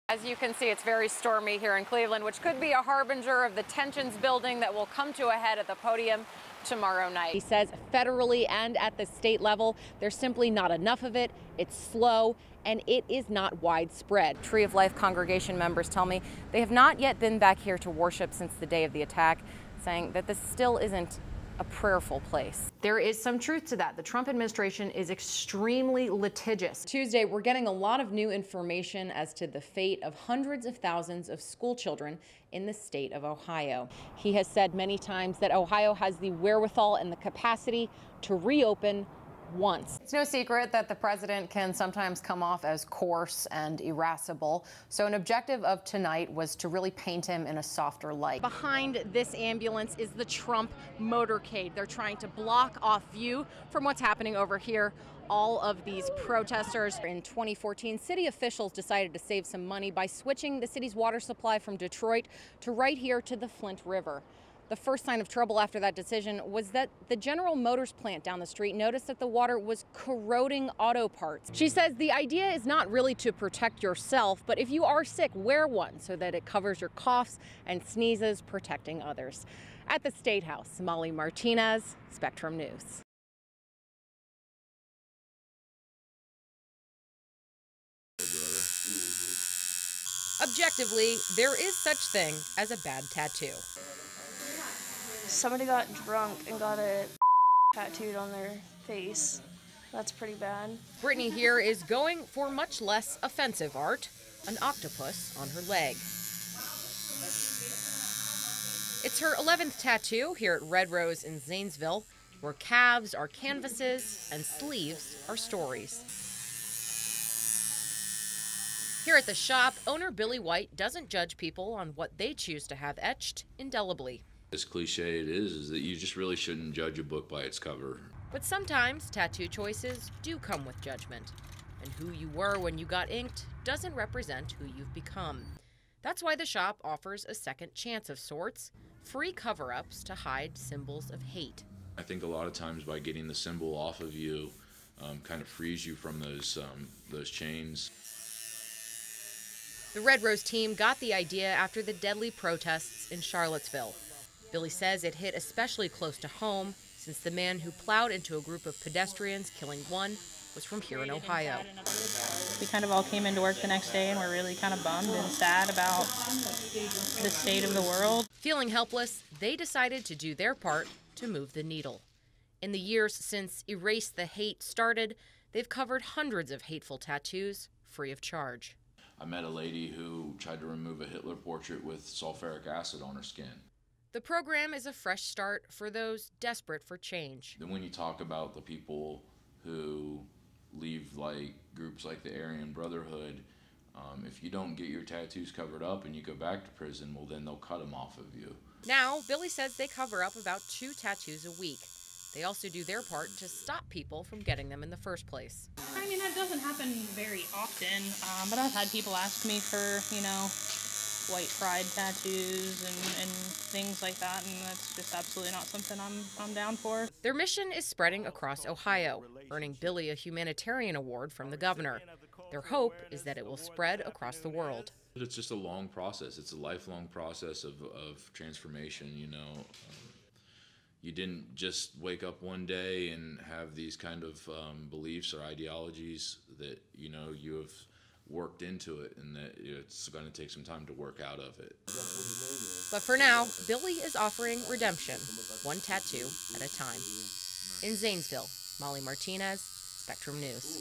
As you can see, it's very stormy here in Cleveland, which could be a harbinger of the tensions building that will come to a head at the podium tomorrow night. He says federally and at the state level, there's simply not enough of it. It's slow and it is not widespread. Tree of Life congregation members tell me they have not yet been back here to worship since the day of the attack, saying that this still isn't a prayerful place. There is some truth to that. The Trump administration is extremely litigious. Tuesday, we're getting a lot of new information as to the fate of hundreds of thousands of school children in the state of Ohio. He has said many times that Ohio has the wherewithal and the capacity to reopen once. It's no secret that the president can sometimes come off as coarse and irascible. So an objective of tonight was to really paint him in a softer light. Behind this ambulance is the Trump motorcade. They're trying to block off view from what's happening over here. All of these protesters. In 2014, city officials decided to save some money by switching the city's water supply from Detroit to right here to the Flint River. The first sign of trouble after that decision was that the General Motors plant down the street noticed that the water was corroding auto parts. She says the idea is not really to protect yourself, but if you are sick, wear one so that it covers your coughs and sneezes, protecting others. At the State House, Molly Martinez, Spectrum News. Objectively, there is such thing as a bad tattoo. Somebody got drunk and got a tattooed on their face. That's pretty bad. Brittany here is going for much less offensive art, an octopus on her leg. It's her 11th tattoo here at Red Rose in Zanesville, where calves are canvases and sleeves are stories. Here at the shop, owner Billy White doesn't judge people on what they choose to have etched indelibly. As cliche it is that you just really shouldn't judge a book by its cover. But sometimes tattoo choices do come with judgment, and who you were when you got inked doesn't represent who you've become. That's why the shop offers a second chance of sorts, free cover-ups to hide symbols of hate. I think a lot of times by getting the symbol off of you kind of frees you from those chains. The Red Rose team got the idea after the deadly protests in Charlottesville. Billy says it hit especially close to home since the man who plowed into a group of pedestrians, killing one, was from here in Ohio. We kind of all came into work the next day and were really kind of bummed and sad about the state of the world. Feeling helpless, they decided to do their part to move the needle. In the years since Erase the Hate started, they've covered hundreds of hateful tattoos free of charge. I met a lady who tried to remove a Hitler portrait with sulfuric acid on her skin. The program is a fresh start for those desperate for change. Then when you talk about the people who leave like groups like the Aryan Brotherhood, if you don't get your tattoos covered up and you go back to prison, well then they'll cut them off of you. Now, Billy says they cover up about 2 tattoos a week. They also do their part to stop people from getting them in the first place. I mean, that doesn't happen very often, but I've had people ask me for, white pride tattoos and things like that, and that's just absolutely not something I'm down for. Their mission is spreading across Ohio, earning Billy a humanitarian award from the governor. Their hope is that it will spread across the world. It's just a long process. It's a lifelong process of transformation, You didn't just wake up one day and have these kind of beliefs or ideologies that, you have worked into it, and that it's going to take some time to work out of it. But for now, Billy is offering redemption, one tattoo at a time. In Zanesville, Molly Martinez, Spectrum News.